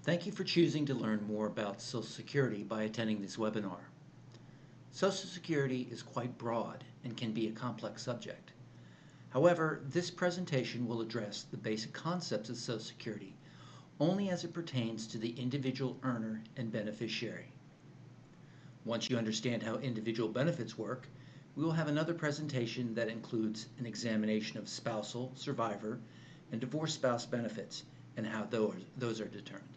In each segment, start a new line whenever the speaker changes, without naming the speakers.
Thank you for choosing to learn more about Social Security by attending this webinar. Social Security is quite broad and can be a complex subject. However, this presentation will address the basic concepts of Social Security only as it pertains to the individual earner and beneficiary. Once you understand how individual benefits work, we will have another presentation that includes an examination of spousal, survivor, and divorced spouse benefits and how those are determined.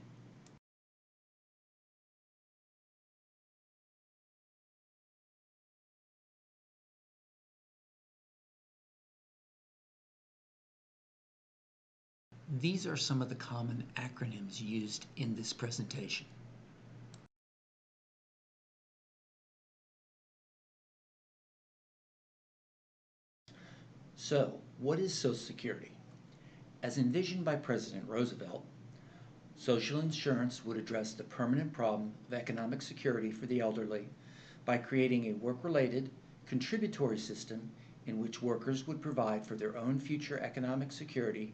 These are some of the common acronyms used in this presentation. So, what is Social Security? As envisioned by President Roosevelt, social insurance would address the permanent problem of economic security for the elderly by creating a work-related, contributory system in which workers would provide for their own future economic security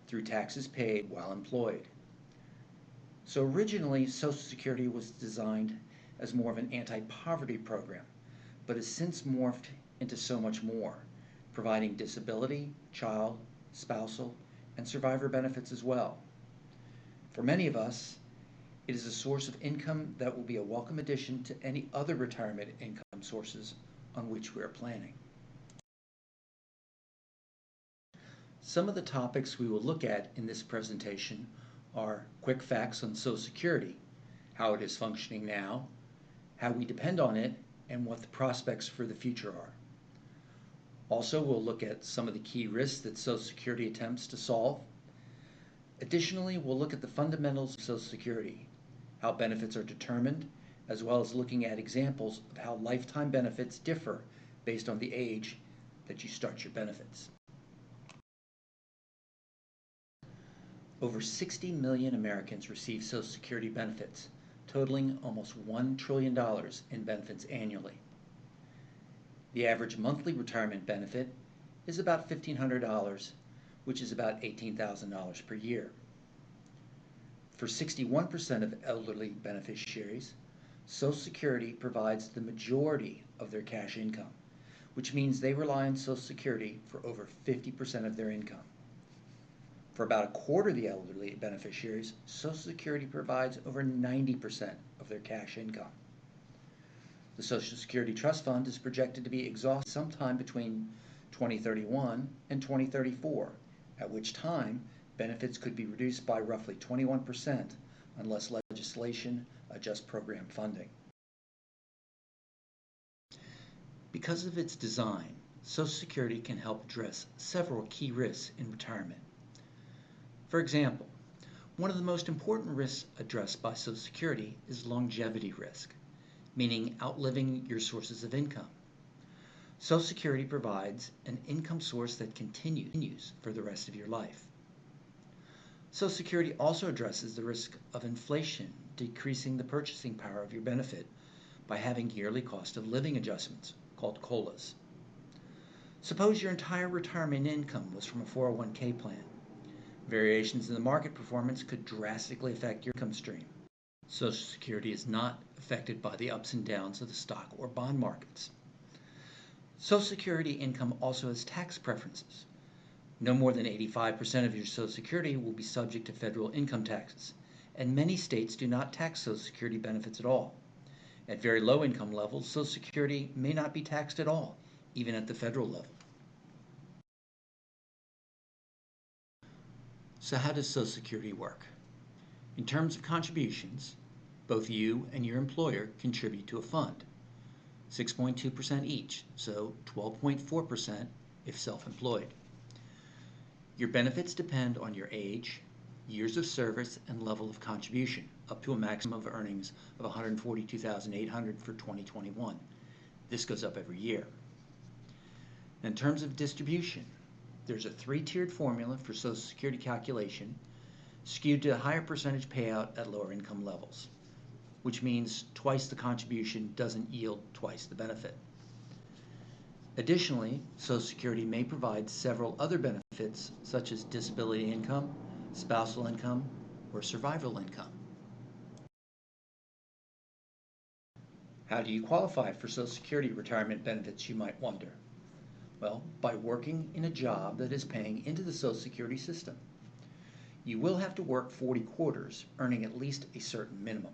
through taxes paid while employed. So originally, Social Security was designed as more of an anti-poverty program, but has since morphed into so much more, providing disability, child, spousal, and survivor benefits as well. For many of us, it is a source of income that will be a welcome addition to any other retirement income sources on which we are planning. Some of the topics we will look at in this presentation are quick facts on Social Security, how it is functioning now, how we depend on it, and what the prospects for the future are. Also, we'll look at some of the key risks that Social Security attempts to solve. Additionally, we'll look at the fundamentals of Social Security, how benefits are determined, as well as looking at examples of how lifetime benefits differ based on the age that you start your benefits. Over 60 million Americans receive Social Security benefits, totaling almost $1 trillion in benefits annually. The average monthly retirement benefit is about $1,500, which is about $18,000 per year. For 61% of elderly beneficiaries, Social Security provides the majority of their cash income, which means they rely on Social Security for over 50% of their income. For about a quarter of the elderly beneficiaries, Social Security provides over 90% of their cash income. The Social Security Trust Fund is projected to be exhausted sometime between 2031 and 2034, at which time benefits could be reduced by roughly 21% unless legislation adjusts program funding. Because of its design, Social Security can help address several key risks in retirement. For example, one of the most important risks addressed by Social Security is longevity risk, meaning outliving your sources of income. Social Security provides an income source that continues for the rest of your life. Social Security also addresses the risk of inflation decreasing the purchasing power of your benefit by having yearly cost of living adjustments, called COLAs. Suppose your entire retirement income was from a 401k plan. Variations in the market performance could drastically affect your income stream. Social Security is not affected by the ups and downs of the stock or bond markets. Social Security income also has tax preferences. No more than 85% of your Social Security will be subject to federal income taxes, and many states do not tax Social Security benefits at all. At very low income levels, Social Security may not be taxed at all, even at the federal level. So how does Social Security work? In terms of contributions, both you and your employer contribute to a fund, 6.2% each, so 12.4% if self-employed. Your benefits depend on your age, years of service, and level of contribution, up to a maximum of earnings of $142,800 for 2021. This goes up every year. In terms of distribution, there's a three-tiered formula for Social Security calculation, skewed to a higher percentage payout at lower income levels, which means twice the contribution doesn't yield twice the benefit. Additionally, Social Security may provide several other benefits such as disability income, spousal income, or survival income. How do you qualify for Social Security retirement benefits, you might wonder? Well, by working in a job that is paying into the Social Security system. You will have to work 40 quarters, earning at least a certain minimum.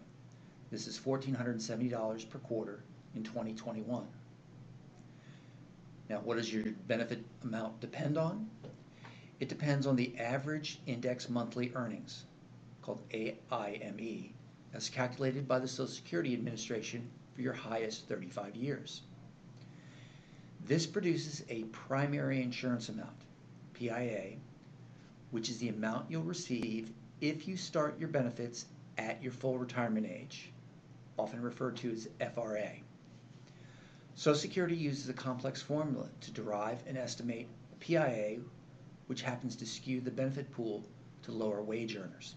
This is $1,470 per quarter in 2021. Now, what does your benefit amount depend on? It depends on the average index monthly earnings, called AIME, as calculated by the Social Security Administration for your highest 35 years. This produces a primary insurance amount, PIA, which is the amount you'll receive if you start your benefits at your full retirement age, often referred to as FRA. Social Security uses a complex formula to derive and estimate PIA, which happens to skew the benefit pool to lower wage earners.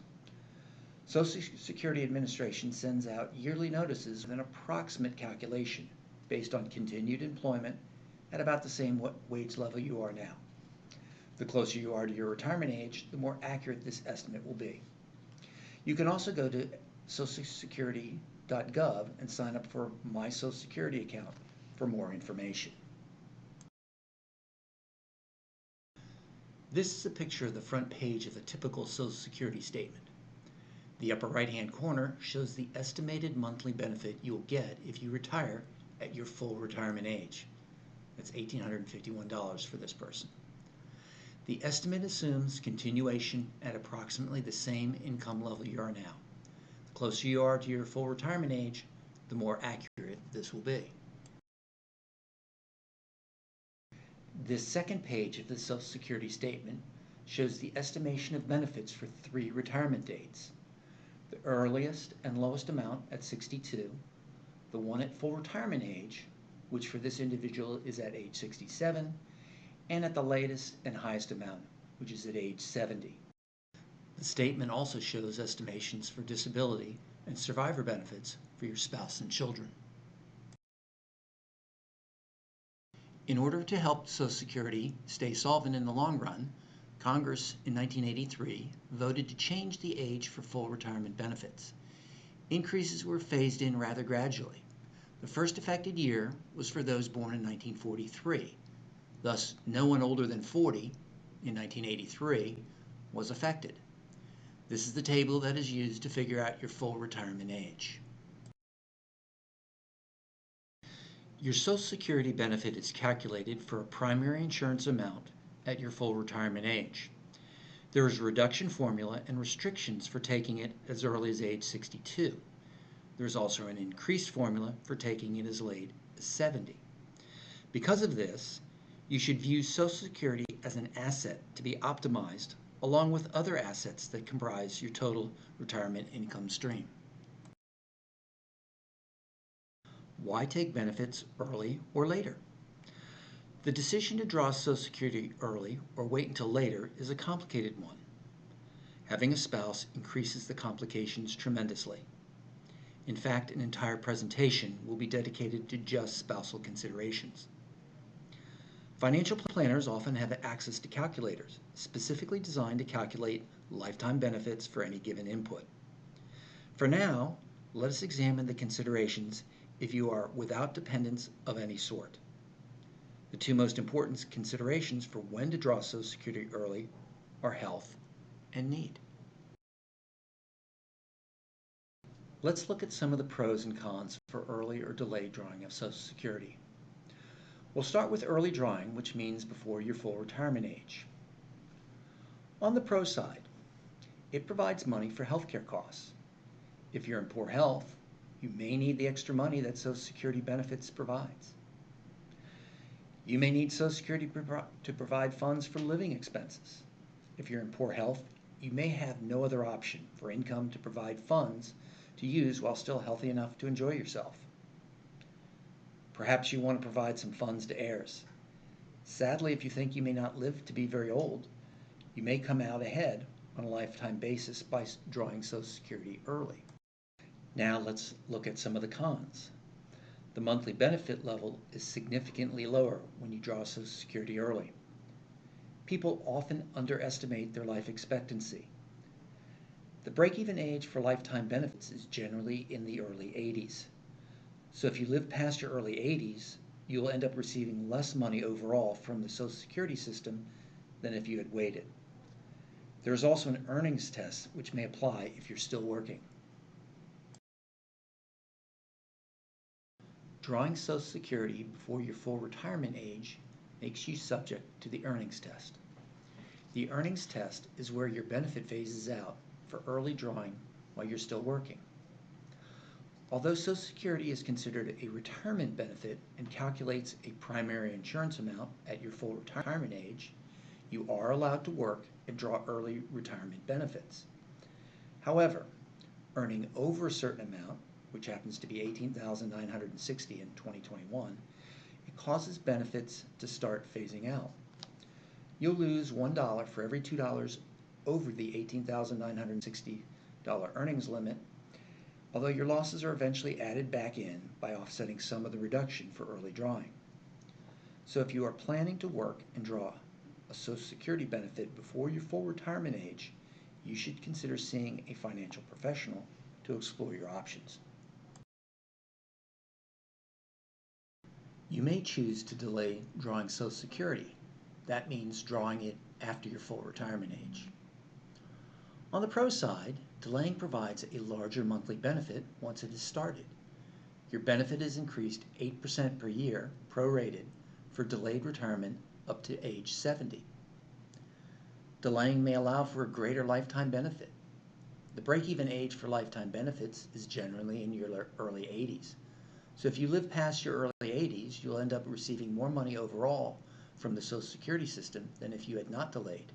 Social Security Administration sends out yearly notices with an approximate calculation based on continued employment at about the same wage level you are now. The closer you are to your retirement age, the more accurate this estimate will be. You can also go to socialsecurity.gov and sign up for My Social Security account for more information. This is a picture of the front page of a typical Social Security statement. The upper right-hand corner shows the estimated monthly benefit you'll get if you retire at your full retirement age. That's $1,851 for this person. The estimate assumes continuation at approximately the same income level you are now. The closer you are to your full retirement age, the more accurate this will be. This second page of the Social Security statement shows the estimation of benefits for 3 retirement dates. The earliest and lowest amount at 62, the one at full retirement age, which for this individual is at age 67, and at the latest and highest amount, which is at age 70. The statement also shows estimations for disability and survivor benefits for your spouse and children. In order to help Social Security stay solvent in the long run, Congress in 1983 voted to change the age for full retirement benefits. Increases were phased in rather gradually. The first affected year was for those born in 1943. Thus, no one older than 40 in 1983 was affected. This is the table that is used to figure out your full retirement age. Your Social Security benefit is calculated for a primary insurance amount at your full retirement age. There is a reduction formula and restrictions for taking it as early as age 62. There is also an increased formula for taking it as late as 70. Because of this, you should view Social Security as an asset to be optimized along with other assets that comprise your total retirement income stream. Why take benefits early or later? The decision to draw Social Security early or wait until later is a complicated one. Having a spouse increases the complications tremendously. In fact, an entire presentation will be dedicated to just spousal considerations. Financial planners often have access to calculators specifically designed to calculate lifetime benefits for any given input. For now, let us examine the considerations if you are without dependents of any sort. The 2 most important considerations for when to draw Social Security early are health and need. Let's look at some of the pros and cons for early or delayed drawing of Social Security. We'll start with early drawing, which means before your full retirement age. On the pro side, it provides money for healthcare costs. If you're in poor health, you may need the extra money that Social Security benefits provides. You may need Social Security to provide funds for living expenses. If you're in poor health, you may have no other option for income to provide funds to use while still healthy enough to enjoy yourself. Perhaps you want to provide some funds to heirs. Sadly, if you think you may not live to be very old, you may come out ahead on a lifetime basis by drawing Social Security early. Now let's look at some of the cons. The monthly benefit level is significantly lower when you draw Social Security early. People often underestimate their life expectancy. The break-even age for lifetime benefits is generally in the early 80s. So if you live past your early 80s, you will end up receiving less money overall from the Social Security system than if you had waited. There is also an earnings test which may apply if you're still working. Drawing Social Security before your full retirement age makes you subject to the earnings test. The earnings test is where your benefit phases out for early drawing while you're still working. Although Social Security is considered a retirement benefit and calculates a primary insurance amount at your full retirement age, you are allowed to work and draw early retirement benefits. However, earning over a certain amount, which happens to be $18,960 in 2021, it causes benefits to start phasing out. You'll lose $1 for every $2 over the $18,960 earnings limit, although your losses are eventually added back in by offsetting some of the reduction for early drawing. So if you are planning to work and draw a Social Security benefit before your full retirement age, you should consider seeing a financial professional to explore your options. You may choose to delay drawing Social Security. That means drawing it after your full retirement age. On the pro side, delaying provides a larger monthly benefit once it is started. Your benefit is increased 8% per year, prorated, for delayed retirement up to age 70. Delaying may allow for a greater lifetime benefit. The break-even age for lifetime benefits is generally in your early 80s. So if you live past your early 80s, you'll end up receiving more money overall from the Social Security system than if you had not delayed.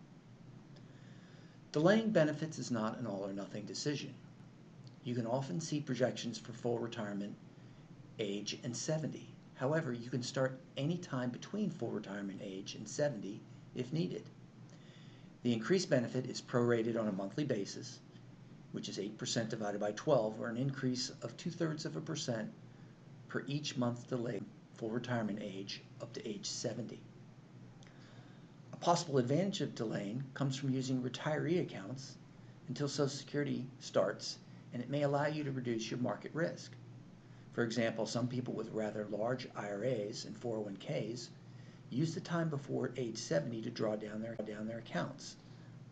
Delaying benefits is not an all or nothing decision. You can often see projections for full retirement age and 70. However, you can start any time between full retirement age and 70 if needed. The increased benefit is prorated on a monthly basis, which is 8% divided by 12, or an increase of 2/3% per each month delayed full retirement age up to age 70. A possible advantage of delaying comes from using retiree accounts until Social Security starts, and it may allow you to reduce your market risk. For example, some people with rather large IRAs and 401ks use the time before age 70 to draw down their accounts,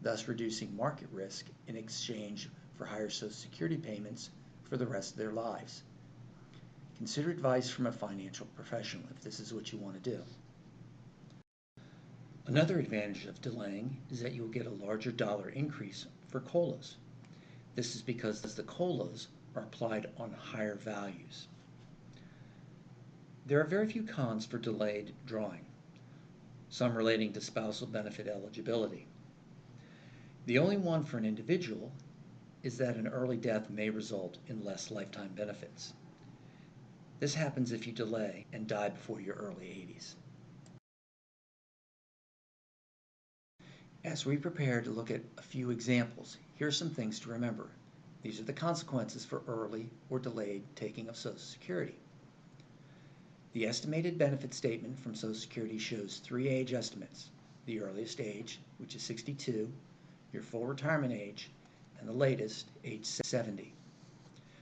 thus reducing market risk in exchange for higher Social Security payments for the rest of their lives. Consider advice from a financial professional if this is what you want to do. Another advantage of delaying is that you will get a larger dollar increase for COLAs. This is because the COLAs are applied on higher values. There are very few cons for delayed drawing, some relating to spousal benefit eligibility. The only one for an individual is that an early death may result in less lifetime benefits. This happens if you delay and die before your early 80s. As we prepare to look at a few examples, here are some things to remember. These are the consequences for early or delayed taking of Social Security. The estimated benefit statement from Social Security shows 3 age estimates: the earliest age, which is 62, your full retirement age, and the latest, age 70.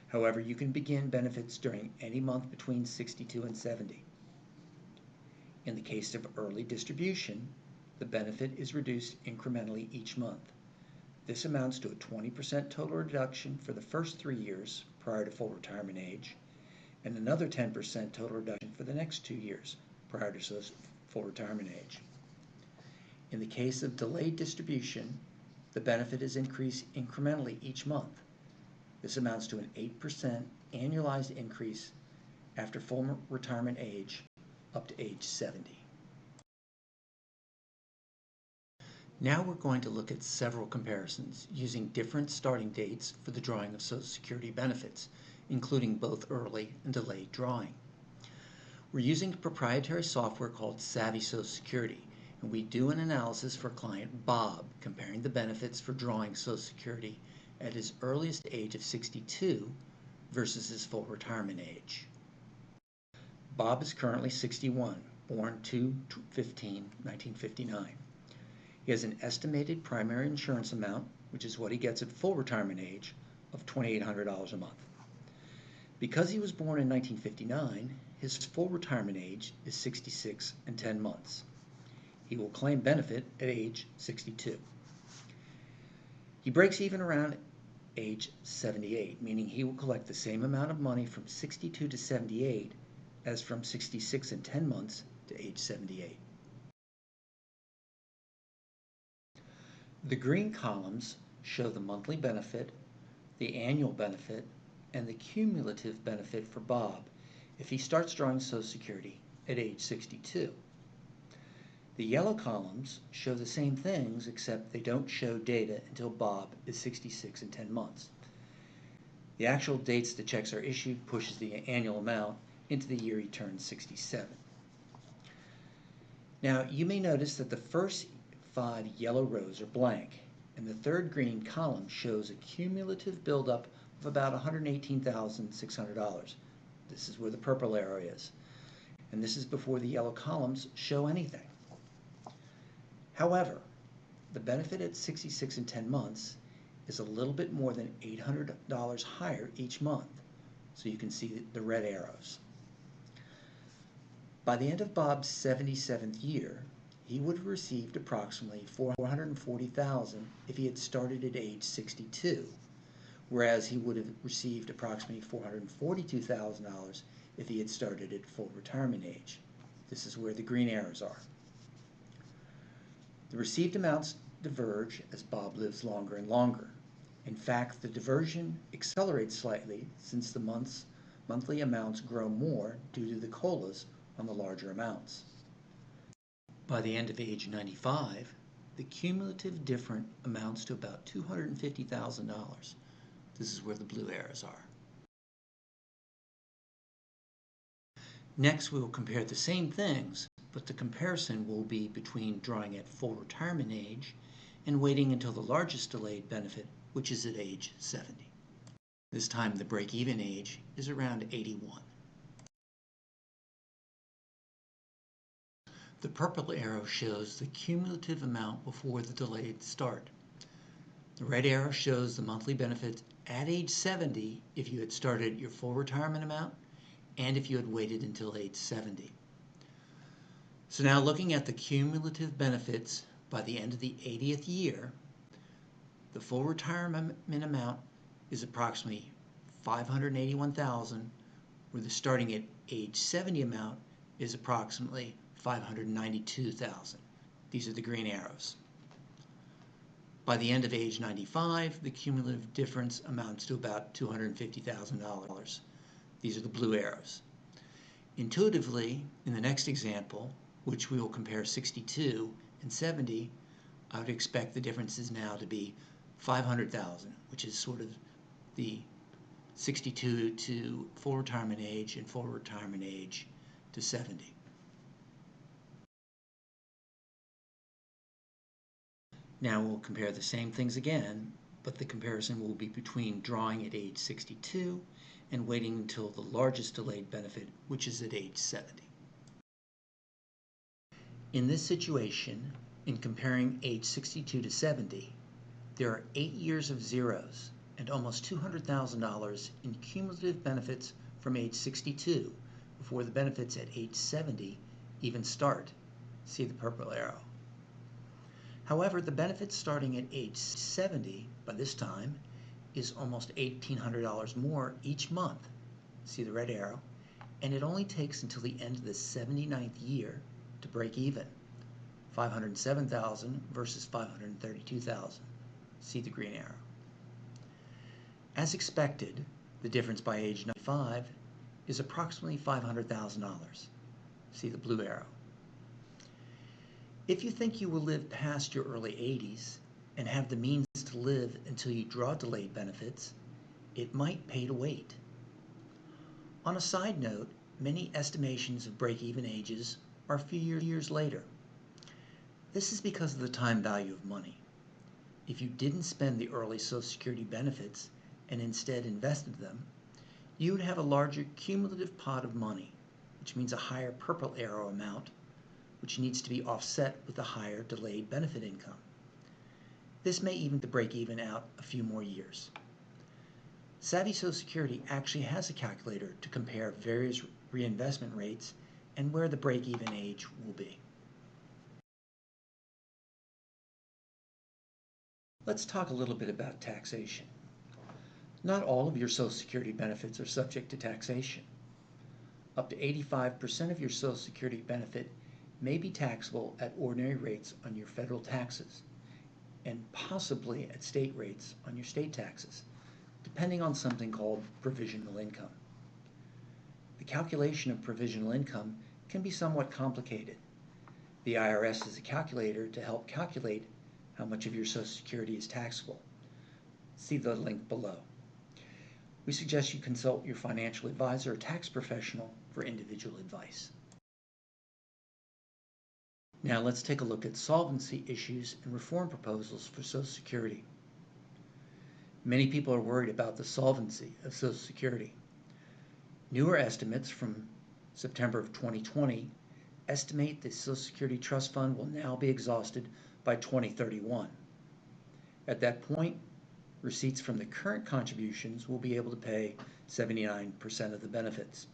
However, you can begin benefits during any month between 62 and 70. In the case of early distribution, the benefit is reduced incrementally each month. This amounts to a 20% total reduction for the first 3 years prior to full retirement age, and another 10% total reduction for the next 2 years prior to full retirement age. In the case of delayed distribution, the benefit is increased incrementally each month. This amounts to an 8% annualized increase after full retirement age up to age 70. Now we're going to look at several comparisons using different starting dates for the drawing of Social Security benefits, including both early and delayed drawing. We're using proprietary software called Savvy Social Security, and we do an analysis for client Bob, comparing the benefits for drawing Social Security at his earliest age of 62 versus his full retirement age. Bob is currently 61, born 2/15/1959. He has an estimated primary insurance amount, which is what he gets at full retirement age, of $2,800 a month. Because he was born in 1959, his full retirement age is 66 and 10 months. He will claim benefit at age 62. He breaks even around age 78, meaning he will collect the same amount of money from 62 to 78 as from 66 and 10 months to age 78. The green columns show the monthly benefit, the annual benefit, and the cumulative benefit for Bob if he starts drawing Social Security at age 62. The yellow columns show the same things, except they don't show data until Bob is 66 and 10 months. The actual dates the checks are issued pushes the annual amount into the year he turns 67. Now, you may notice that the first 5 yellow rows are blank, and the third green column shows a cumulative buildup of about $118,600. This is where the purple arrow is, and this is before the yellow columns show anything. However, the benefit at 66 and 10 months is a little bit more than $800 higher each month, so you can see the red arrows. By the end of Bob's 77th year, he would have received approximately $440,000 if he had started at age 62, whereas he would have received approximately $442,000 if he had started at full retirement age. This is where the green arrows are. The received amounts diverge as Bob lives longer and longer. In fact, the diversion accelerates slightly since the monthly amounts grow more due to the COLAs on the larger amounts. By the end of age 95, the cumulative difference amounts to about $250,000. This is where the blue arrows are. Next, we will compare the same things, but the comparison will be between drawing at full retirement age and waiting until the largest delayed benefit, which is at age 70. This time the break-even age is around 81. The purple arrow shows the cumulative amount before the delayed start. The red arrow shows the monthly benefits at age 70 if you had started your full retirement amount and if you had waited until age 70. So now looking at the cumulative benefits by the end of the 80th year, the full retirement amount is approximately $581,000, where the starting at age 70 amount is approximately $592,000. These are the green arrows. By the end of age 95, the cumulative difference amounts to about $250,000. These are the blue arrows. Intuitively, in the next example, which we will compare 62 and 70, I would expect the differences now to be $500,000, which is sort of the 62 to full retirement age and full retirement age to 70. Now we'll compare the same things again, but the comparison will be between drawing at age 62 and waiting until the largest delayed benefit, which is at age 70. In this situation, in comparing age 62 to 70, there are 8 years of zeros and almost $200,000 in cumulative benefits from age 62 before the benefits at age 70 even start. See the purple arrow. However, the benefits starting at age 70 by this time is almost $1,800 more each month. See the red arrow? And it only takes until the end of the 79th year to break even. $507,000 versus $532,000. See the green arrow. As expected, the difference by age 95 is approximately $500,000. See the blue arrow. If you think you will live past your early 80s and have the means to live until you draw delayed benefits, it might pay to wait. On a side note, many estimations of break-even ages are a few years later. This is because of the time value of money. If you didn't spend the early Social Security benefits and instead invested them, you would have a larger cumulative pot of money, which means a higher purple arrow amount, which needs to be offset with a higher delayed benefit income. This may even break even out a few more years. Savvy Social Security actually has a calculator to compare various reinvestment rates and where the break-even age will be. Let's talk a little bit about taxation. Not all of your Social Security benefits are subject to taxation. Up to 85% of your Social Security benefit may be taxable at ordinary rates on your federal taxes and possibly at state rates on your state taxes, depending on something called provisional income. The calculation of provisional income can be somewhat complicated. The IRS has a calculator to help calculate how much of your Social Security is taxable. See the link below. We suggest you consult your financial advisor or tax professional for individual advice. Now let's take a look at solvency issues and reform proposals for Social Security. Many people are worried about the solvency of Social Security. Newer estimates from September of 2020 estimate the Social Security Trust Fund will now be exhausted by 2031. At that point, receipts from the current contributions will be able to pay 79% of the benefits.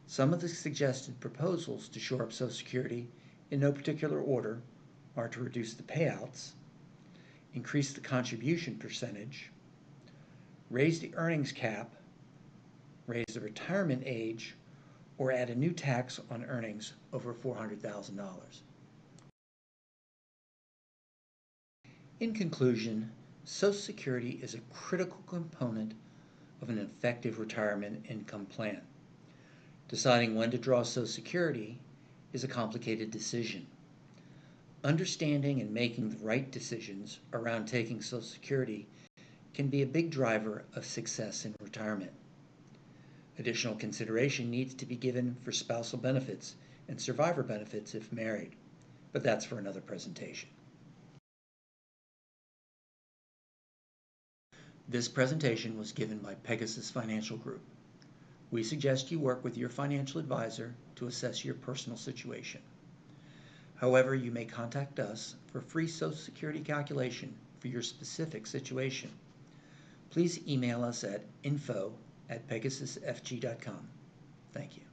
Some of the suggested proposals to shore up Social Security in no particular order are to reduce the payouts, increase the contribution percentage, raise the earnings cap, raise the retirement age, or add a new tax on earnings over $400,000. In conclusion, Social Security is a critical component of an effective retirement income plan. Deciding when to draw Social Security is a complicated decision. Understanding and making the right decisions around taking Social Security can be a big driver of success in retirement. Additional consideration needs to be given for spousal benefits and survivor benefits if married, but that's for another presentation. This presentation was given by Pegasus Financial Group. We suggest you work with your financial advisor to assess your personal situation. However, you may contact us for free Social Security calculation for your specific situation. Please email us at info@pegasusfg.com. Thank you.